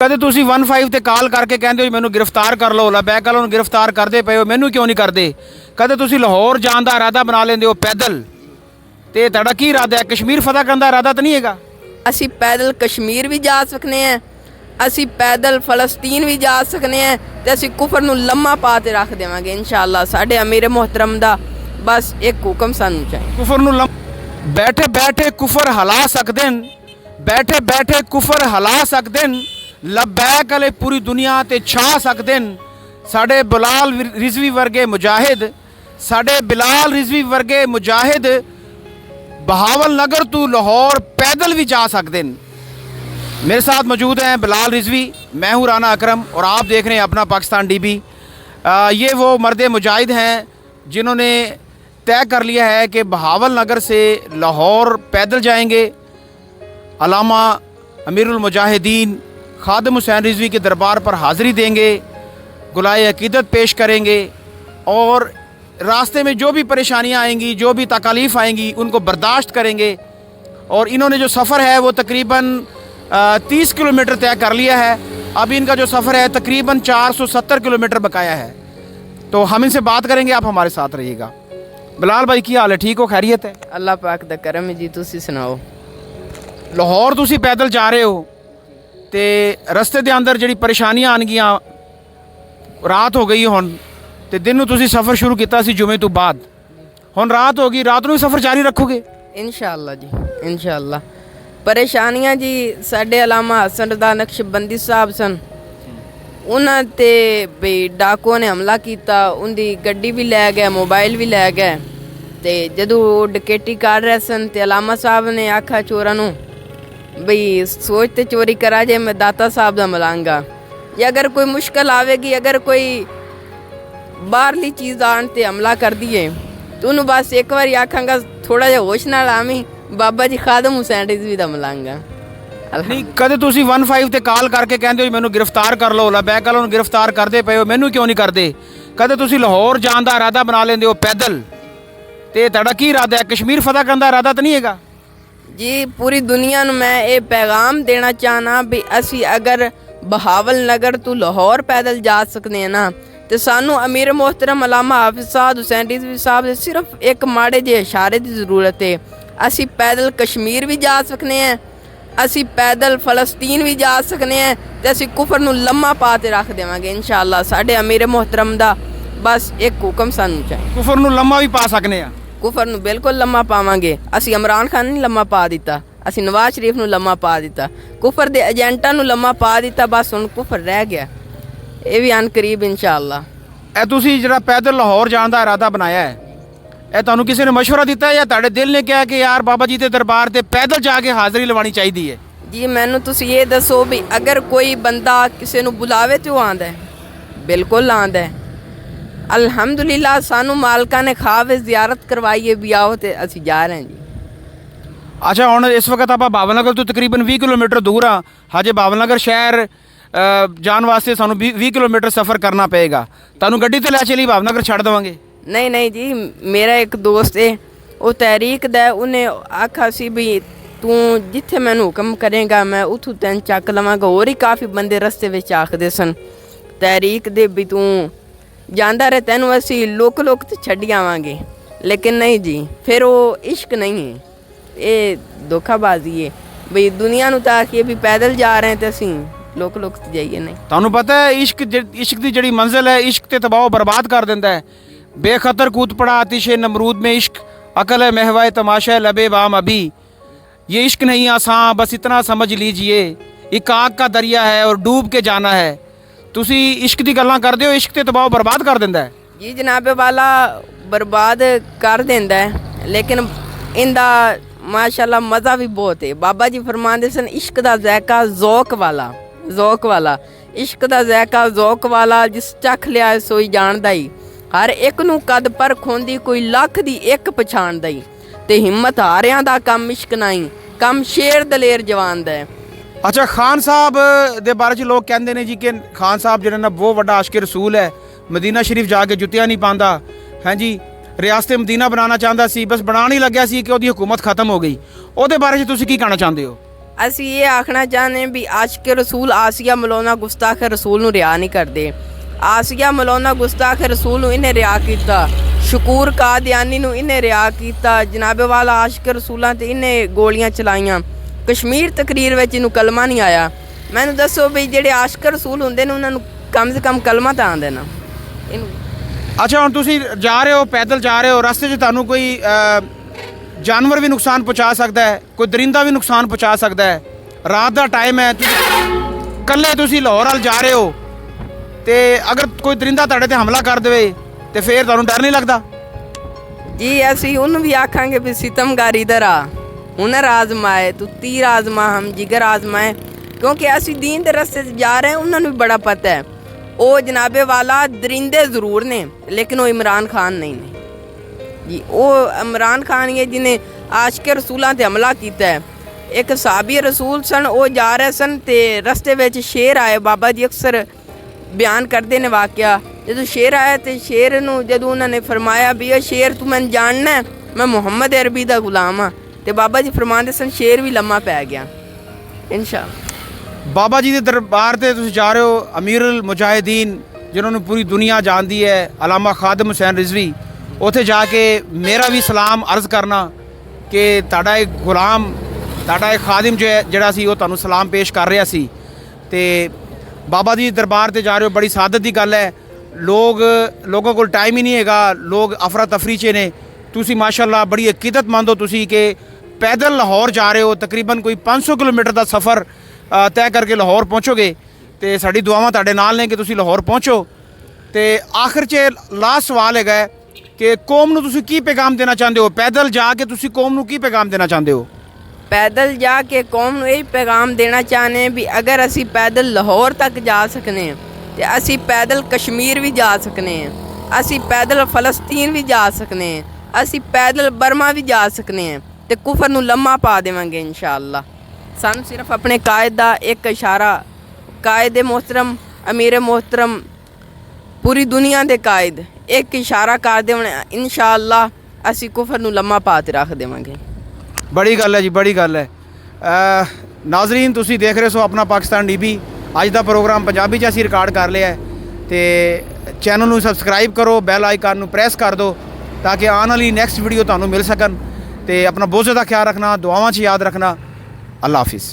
ਕਦੇ ਤੁਸੀਂ 15 ਤੇ ਕਾਲ ਕਰਕੇ ਕਹਿੰਦੇ ਹੋ ਮੈਨੂੰ ਗ੍ਰਿਫਤਾਰ ਕਰ ਲਓ, ਲੈ ਕੱਲ ਉਹਨੂੰ ਗ੍ਰਿਫਤਾਰ ਕਰਦੇ ਪਏ ਹੋ, ਮੈਨੂੰ ਕਿਉਂ ਨਹੀਂ ਕਰਦੇ? ਕਦੇ ਤੁਸੀਂ ਲਾਹੌਰ ਜਾਣ ਦਾ ਇਰਾਦਾ ਬਣਾ ਲੈਂਦੇ ਹੋ ਪੈਦਲ, ਤੇ ਤੁਹਾਡਾ ਕੀ ਇਰਾਦਾ ਹੈ? ਕਸ਼ਮੀਰ ਫਤਿਹ ਕਰਨ ਦਾ ਇਰਾਦਾ ਤਾਂ ਨਹੀਂ ਹੈਗਾ? ਅਸੀਂ ਪੈਦਲ ਕਸ਼ਮੀਰ ਵੀ ਜਾ ਸਕਨੇ ਆ, ਅਸੀਂ ਪੈਦਲ ਫਲਸਤੀਨ ਵੀ ਜਾ ਸਕਨੇ ਆ, ਤੇ ਅਸੀਂ ਕੁਫਰ ਨੂੰ ਲੰਮਾ ਪਾ ਤੇ ਰੱਖ ਦੇਵਾਂਗੇ ਇਨਸ਼ਾਅੱਲਾ। ਸਾਡੇ ਅਮੀਰ ਮੁਹਤਰਮ ਦਾ ਬਸ ਇੱਕ ਹੁਕਮ ਸਾਨੂੰ ਚਾਹੀਦਾ। ਕੁਫਰ ਨੂੰ ਬੈਠੇ ਬੈਠੇ ਕੁਫਰ ਹਿਲਾ ਸਕਦੇ ਨੇ, ਬੈਠੇ ਬੈਠੇ ਕੁਫਰ ਹਿਲਾ ਸਕਦੇ ਨੇ, ਲਬੈਕ ਵਾਲੇ ਪੂਰੀ ਦੁਨੀਆ ਤੇ ਛਾ ਸਕਦੇ ਨੇ। ਸਾਡੇ ਬਿਲਾਲ ਰਿਜ਼ਵੀ ਵਰਗੇ ਮੁਜਾਹਿਦ, ਸਾਡੇ ਬਿਲਾਲ ਰਿਜ਼ਵੀ ਵਰਗੇ मुजाहिद बहावल नगर तो लाहौर पैदल भी जा सकते हैं। मेरे साथ मौजूद हैं बिलाल रिजवी, मैं हूँ राना अकरम और आप देख रहे हैं अपना पाकिस्तान टीवी। ये वो मर्द मुजाहिद हैं जिन्होंने तय कर लिया है कि बहावल नगर से लाहौर पैदल जाएंगे, अलामा अमीरुल मुजाहिदीन खादिम हुसैन रिजवी के दरबार पर हाज़िरी देंगे, गुलाए अकीदत पेश करेंगे और रास्ते में जो भी परेशानियां आएंगी, जो भी तकालीफ आएंगी, उनको बर्दाश्त करेंगे। और इन्होंने जो सफ़र है वो तकरीबन 30 किलोमीटर तय कर लिया है। अब इनका जो सफ़र है तकरीबन 470 किलोमीटर बकाया है। तो हम इनसे बात करेंगे, आप हमारे साथ रहिएगा। बिलाल भाई की हाल है? ठीक हो? खैरियत है? अल्लाह पाक दा करम जी। तुसी सुनाओ? लाहौर तुसी पैदल जा रहे हो तो रस्ते के अंदर जी परेशानियां आनगियां, रात हो गई हुण तो दिन तुसी सफ़र शुरू किया सी जुमे तो बाद, हुण रात हो गई, रात को भी सफ़र जारी रखोगे? इंशाअल्लाह जी, इंशाअल्लाह। परेशानियां जी साडे अलामा हसन रज़ा नक्शबंदी साहब सन, उन्हां ते बई डाकुओं ने हमला किया, उनकी गड्डी भी लै गए, मोबाइल भी लै गए। तो जदों डकैती कर रहे सन तो अलामा साहब ने आखा चोरां नूं बई सोच ते चोरी करा जे मैं दाता साहब दा मलांगा, या अगर कोई मुश्किल आवेगी, अगर कोई बाहरली चीज़ आन ते हमला कर दिए तो उन्होंने बस एक बार आखांगा थोड़ा जिहा होश नाल आवी, बाबा जी खादिम हुसैन रिजवी दा मलांगा। नहीं कदे तुसी 15 ते काल करके कहंदे हो मैनू गिरफ्तार कर लो, लै कल उन्होंने गिरफ्तार करते पे हो, मैनू क्यों नहीं करते? कदे तुसी लाहौर जान का इरादा बना लेंदे हो पैदल, ते तुहाडा की इरादा है? कश्मीर फतह करन दा इरादा तो नहीं हैगा? जी पूरी दुनिया नूं मैं ये पैगाम देना चाहना भी असी अगर बहावल नगर तो लाहौर पैदल जा सकते हैं ना, तो सानू अमीर मोहतरम अलामा हाफिज साद हुसैन रिजवी साहब दे सिर्फ एक माड़े जे इशारे की ज़रूरत है। असी पैदल कश्मीर भी जा सकते हैं, असी पैदल फलस्तीन भी जा सकते हैं, तो असी कुफर नूं लम्मा पा ते रख देवांगे इंशाअल्लाह। साडे अमीर मोहतरम दा बस एक हुक्म सानू चाहिए। कुफर नूं लम्मा भी पा सकने आ? कुफर नूं बिल्कुल लम्मा पावांगे। असी इमरान खान नहीं लम्मा पा दिता, असी नवाज शरीफ नूं लम्मा पा दिता, कुफर दे एजेंटां नूं लम्मा पा दिता, बस हुण कुफर रह गया। ये भी अनकरीब इंशाअल्लाह। ਇਹ ਤੁਸੀਂ ਜਿਹੜਾ पैदल लाहौर जाने का इरादा बनाया है, ਇਹ ਤੁਹਾਨੂੰ ਕਿਸੇ ने मशवरा दिता है या ਤੁਹਾਡੇ दिल ने कहा कि यार बाबा जी के दरबार से पैदल जाके हाज़री लवानी चाहिए है? जी मैनू तुसी ये दसो भी अगर कोई बंदा किसी नूं बुलावे तो आंदा है? बिल्कुल आंदा है। अल्हम्दुलिल्लाह सानू मालका ने खावे जियारत करवाई है भी आओ तो असी जा रहे हैं जी। अच्छा हुण इस वक्त आप बावल नगर तो तकरीबन 20 किलोमीटर दूर हाँ, हजे बावल नगर शहर जान वास्ते सानू 20 किलोमीटर सफ़र करना पेगा। तुहानू गड्डी ते लै चली बावल नगर छड़ देवांगे? नहीं नहीं जी, मेरा एक दोस्त है वो तहरीक दा, उन्हें आखा सी भी तू जिथे मैनू हुक्म करेगा मैं उथों तैन चक लवांगा। होर ही काफ़ी बंदे रस्ते विच आखदे सन तहरीक दे भी तू जांदा रहे, तैनू असी लोक तो छड्डी आवांगे। लेकिन नहीं जी, फिर वो इश्क नहीं है, ये धोखाबाजी है। बई दुनिया नूं तां आखिए भी पैदल जा रहे हैं तो असी लोक तो जाइए नहीं। तुहानू पता है इश्क की जिहड़ी मंजिल है, इश्क ते तबाह बर्बाद कर दिंदा है। बेखतर कूद पड़ा आतिश नमरूद में इश्क, अकल है महवाए तमाशा लबे बाम अभी। ये इश्क नहीं आसान, बस इतना समझ लीजिए एक आग का दरिया है और डूब के जाना है। तुसी इश्क दी गल्लां करदे हो, इश्क ते तबाह बर्बाद कर दिंदा है? जी जनाबे वाला बर्बाद कर दिंदा है, लेकिन इंदा माशाल्लाह मज़ा भी बहुत है। बाबा जी फरमाते सन इश्क दा ज़ायका ज़ौक वाला, ज़ौक वाला इश्क दा ज़ायका ज़ौक वाला, जिस चख लिया सोई जानदा ही। हर एक नूं कद पर खोंदी कोई लख दी एक पछाणदा ही, ते हिम्मत हारियां दा कम इश्क नहीं, कम शेर दलेर जवान दा है। अच्छा खान साहब दे बारे च लोग कहते हैं जी कि खान साहब जो ना बहुत बड़ा आशिक रसूल है, मदीना शरीफ जाके जुत्तियां नहीं पाता, हाँ जी रियासत मदीना बनाना चाहता सी, बस बना नहीं लग्या सी कि उसकी हुकूमत खत्म हो गई। ਉਹਦੇ बारे च तुसीं की कहना चाहते हो? ਅਸੀਂ ਇਹ ਆਖਣਾ ਚਾਹੁੰਦੇ ਵੀ ਆਸ਼ਿਕ ਰਸੂਲ ਆਸੀਆ ਮਲੌਨਾ ਗੁਸਤਾਖ ਰਸੂਲ ਨੂੰ ਰਿਆ ਨਹੀਂ ਕਰਦੇ। ਆਸੀਆ ਮਲੌਨਾ ਗੁਸਤਾਖ ਰਸੂਲ ਨੂੰ ਇਹਨੇ ਰਿਆ ਕੀਤਾ, ਸ਼ਕੂਰ ਕਾਦੀਆਨੀ ਨੂੰ ਇਹਨੇ ਰਿਆ ਕੀਤਾ, ਜਨਾਬੇ ਵਾਲਾ ਆਸ਼ਿਕ ਰਸੂਲਾਂ ਤੇ ਇਹਨੇ ਗੋਲੀਆਂ ਚਲਾਈਆਂ। ਕਸ਼ਮੀਰ ਤਕਰੀਰ ਵਿੱਚ ਇਹਨੂੰ ਕਲਮਾ ਨਹੀਂ ਆਇਆ। ਮੈਨੂੰ ਦੱਸੋ ਵੀ ਜਿਹੜੇ ਆਸ਼ਿਕ ਰਸੂਲ ਹੁੰਦੇ ਨੇ ਉਹਨਾਂ ਨੂੰ ਕਮ ਸੇ ਕਮ ਕਲਮਾ ਤਾਂ ਆਉਂਦਾ ਨਾ ਇਹਨੂੰ। ਅੱਛਾ, ਹੁਣ ਤੁਸੀਂ ਜਾ ਰਹੇ ਹੋ, ਪੈਦਲ ਜਾ ਰਹੇ ਹੋ, ਰਸਤੇ 'ਚ ਤੁਹਾਨੂੰ ਕੋਈ ਜਾਨਵਰ ਵੀ ਨੁਕਸਾਨ ਪਹੁੰਚਾ ਸਕਦਾ ਹੈ, ਕੋਈ ਦਰਿੰਦਾ ਵੀ ਨੁਕਸਾਨ ਪਹੁੰਚਾ ਸਕਦਾ ਹੈ। ਰਾਤ ਦਾ ਟਾਈਮ ਹੈ, ਇਕੱਲੇ ਤੁਸੀਂ ਲਾਹੌਰ ਵੱਲ ਜਾ ਰਹੇ ਹੋ ਤੇ ਅਗਰ ਕੋਈ ਦਰਿੰਦਾ ਤੁਹਾਡੇ ਤੇ ਹਮਲਾ ਕਰ ਦੇਵੇ ਤੇ ਫਿਰ ਤੁਹਾਨੂੰ ਡਰ ਨਹੀਂ ਲੱਗਦਾ? ਜੀ ਅਸੀਂ ਉਹਨੂੰ ਵੀ ਆਖਾਂਗੇ ਵੀ ਸਿਤਮਗਾਰੀ ਦਰ ਆ, ਹੁਨਰ ਆਜ਼ਮਾਏ ਤੂੰ ਤੀਰ ਆਜ਼ਮਾ ਹਮ ਜਿਗਰ ਆਜ਼ਮਾਏ, ਕਿਉਂਕਿ ਅਸੀਂ ਦੀਨ ਦੇ ਰਸਤੇ 'ਚ ਜਾ ਰਹੇ ਹਾਂ। ਉਹਨਾਂ ਨੂੰ ਵੀ ਬੜਾ ਪਤਾ ਹੈ ਉਹ ਜਨਾਬੇ ਵਾਲਾ ਦਰਿੰਦੇ ਜ਼ਰੂਰ ਨੇ ਲੇਕਿਨ ਉਹ ਇਮਰਾਨ ਖਾਨ ਨਹੀਂ ਨੇ ਜੀ। ਉਹ ਇਮਰਾਨ ਖਾਨ ਹੀ ਹੈ ਜਿਹਨੇ ਆਸ਼ਿਕ ਰਸੂਲਾਂ ਤੇ ਹਮਲਾ ਕੀਤਾ ਹੈ। ਇੱਕ ਸਾਹਬੀ ਰਸੂਲ ਸਨ, ਉਹ ਜਾ ਰਹੇ ਸਨ ਤੇ ਰਸਤੇ ਵਿੱਚ ਸ਼ੇਰ ਆਏ। ਬਾਬਾ ਜੀ ਅਕਸਰ ਬਿਆਨ ਕਰਦੇ ਨੇ ਵਾਕਿਆ, ਜਦੋਂ ਸ਼ੇਰ ਆਇਆ ਤੇ ਸ਼ੇਰ ਨੂੰ ਜਦੋਂ ਉਹਨਾਂ ਨੇ ਫਰਮਾਇਆ ਵੀ ਇਹ ਸ਼ੇਰ ਤੂੰ ਮੈਨੂੰ ਜਾਣਨਾ ਹੈ, ਮੈਂ ਮੁਹੰਮਦ ਅਰਬੀ ਦਾ ਗੁਲਾਮ ਹਾਂ, ਤੇ ਬਾਬਾ ਜੀ ਫਰਮਾਉਂਦੇ ਸਨ ਸ਼ੇਰ ਵੀ ਲੰਮਾ ਪੈ ਗਿਆ। ਇਨਸ਼ਾਅੱਲਾ ਬਾਬਾ ਜੀ ਦੇ ਦਰਬਾਰ ਤੇ ਤੁਸੀਂ ਜਾ ਰਹੇ ਹੋ, ਅਮੀਰੁਲ ਮੁਜਾਹਿਦੀਨ ਜਿਨ੍ਹਾਂ ਨੂੰ ਪੂਰੀ ਦੁਨੀਆ ਜਾਣਦੀ ਹੈ, ਅਲਾਮਾ ਖਾਦਮ ਹੁਸੈਨ ਰਿਜ਼ਵੀ, ਉੱਥੇ ਜਾ ਕੇ ਮੇਰਾ ਵੀ ਸਲਾਮ ਅਰਜ਼ ਕਰਨਾ ਕਿ ਤੁਹਾਡਾ ਇੱਕ ਗੁਲਾਮ, ਤੁਹਾਡਾ ਇੱਕ ਖਾਦਮ ਜਿਹੜਾ ਸੀ ਉਹ ਤੁਹਾਨੂੰ ਸਲਾਮ ਪੇਸ਼ ਕਰ ਰਿਹਾ ਸੀ। ਤੇ ਬਾਬਾ ਜੀ ਦਰਬਾਰ ਤੇ ਜਾ ਰਹੇ ਹੋ, ਬੜੀ ਸਾਦਤ ਦੀ ਗੱਲ ਹੈ। ਲੋਕਾਂ ਕੋਲ ਟਾਈਮ ਹੀ ਨਹੀਂ ਹੈਗਾ, ਲੋਕ ਅਫਰਾ ਤਫਰੀ 'ਚ ਨੇ। ਤੁਸੀਂ ਮਾਸ਼ਾਅੱਲਾ ਬੜੀ ਅਕੀਦਤਮੰਦ ਹੋ ਤੁਸੀਂ ਕਿ ਪੈਦਲ ਲਾਹੌਰ ਜਾ ਰਹੇ ਹੋ, ਤਕਰੀਬਨ ਕੋਈ 500 ਕਿਲੋਮੀਟਰ ਦਾ ਸਫ਼ਰ ਤੈਅ ਕਰਕੇ ਲਾਹੌਰ ਪਹੁੰਚੋਗੇ ਤੇ ਸਾਡੀ ਦੁਆਵਾਂ ਤੁਹਾਡੇ ਨਾਲ ਨੇ ਕਿ ਤੁਸੀਂ ਲਾਹੌਰ ਪਹੁੰਚੋ। ਤੇ ਆਖਿਰ 'ਚ ਲਾਸਟ ਸਵਾਲ ਹੈਗਾ ਕਿ ਕੌਮ ਨੂੰ ਤੁਸੀਂ ਕੀ ਪੈਗਾਮ ਦੇਣਾ ਚਾਹੁੰਦੇ ਹੋ? ਪੈਦਲ ਜਾ ਕੇ ਤੁਸੀਂ ਕੌਮ ਨੂੰ ਕੀ ਪੈਗਾਮ ਦੇਣਾ ਚਾਹੁੰਦੇ ਹੋ? ਪੈਦਲ ਜਾ ਕੇ ਕੌਮ ਨੂੰ ਇਹ ਪੈਗਾਮ ਦੇਣਾ ਚਾਹੁੰਦੇ ਹਾਂ ਵੀ ਅਗਰ ਅਸੀਂ ਪੈਦਲ ਲਾਹੌਰ ਤੱਕ ਜਾ ਸਕਨੇ ਹਾਂ ਤੇ ਅਸੀਂ ਪੈਦਲ ਕਸ਼ਮੀਰ ਵੀ ਜਾ ਸਕਨੇ ਹਾਂ, ਅਸੀਂ ਪੈਦਲ ਫਲਸਤੀਨ ਵੀ ਜਾ ਸਕਨੇ ਹਾਂ, ਅਸੀਂ ਪੈਦਲ ਬਰਮਾ ਵੀ ਜਾ ਸਕਨੇ ਹਾਂ ਤੇ ਕੁਫਰ ਨੂੰ ਲੰਮਾ ਪਾ ਦੇਵਾਂਗੇ ਇਨਸ਼ਾਅੱਲਾ। ਸਾਨੂੰ ਸਿਰਫ ਆਪਣੇ ਕਾਇਦ ਦਾ ਇੱਕ ਇਸ਼ਾਰਾ, ਕਾਇਦ ਮੁਹਤਰਮ, ਅਮੀਰ ਮੁਹਤਰਮ, ਪੂਰੀ ਦੁਨੀਆ ਦੇ ਕਾਇਦ ਇੱਕ ਇਸ਼ਾਰਾ ਕਰ ਦੇਣ, ਇਨਸ਼ਾਅੱਲਾ ਅਸੀਂ ਕੁਫਰ ਨੂੰ ਲੰਮਾ ਪਾ ਤੇ ਰੱਖ ਦੇਵਾਂਗੇ। ਬੜੀ ਗੱਲ ਹੈ ਜੀ, ਬੜੀ ਗੱਲ ਹੈ। ਨਾਜ਼ਰੀਨ ਤੁਸੀਂ ਦੇਖ ਰਹੇ ਸੋ ਆਪਣਾ ਪਾਕਿਸਤਾਨ ਟੀਵੀ। ਅੱਜ ਦਾ ਪ੍ਰੋਗਰਾਮ ਪੰਜਾਬੀ 'ਚ ਅਸੀਂ ਰਿਕਾਰਡ ਕਰ ਲਿਆ ਹੈ ਤੇ ਚੈਨਲ ਨੂੰ ਸਬਸਕ੍ਰਾਈਬ ਕਰੋ, ਬੈਲ ਆਈਕਨ ਨੂੰ ਪ੍ਰੈਸ ਕਰ ਦਿਓ ਤਾਂ ਕਿ ਆਉਣ ਵਾਲੀ ਨੈਕਸਟ ਵੀਡੀਓ ਤੁਹਾਨੂੰ ਮਿਲ ਸਕਣ। ਤੇ ਆਪਣਾ ਬਹੁਤ ਜ਼ਿਆਦਾ ਖਿਆਲ ਰੱਖਣਾ, ਦੁਆਵਾਂ 'ਚ ਯਾਦ ਰੱਖਣਾ। ਅੱਲਾ ਹਾਫਿਜ਼।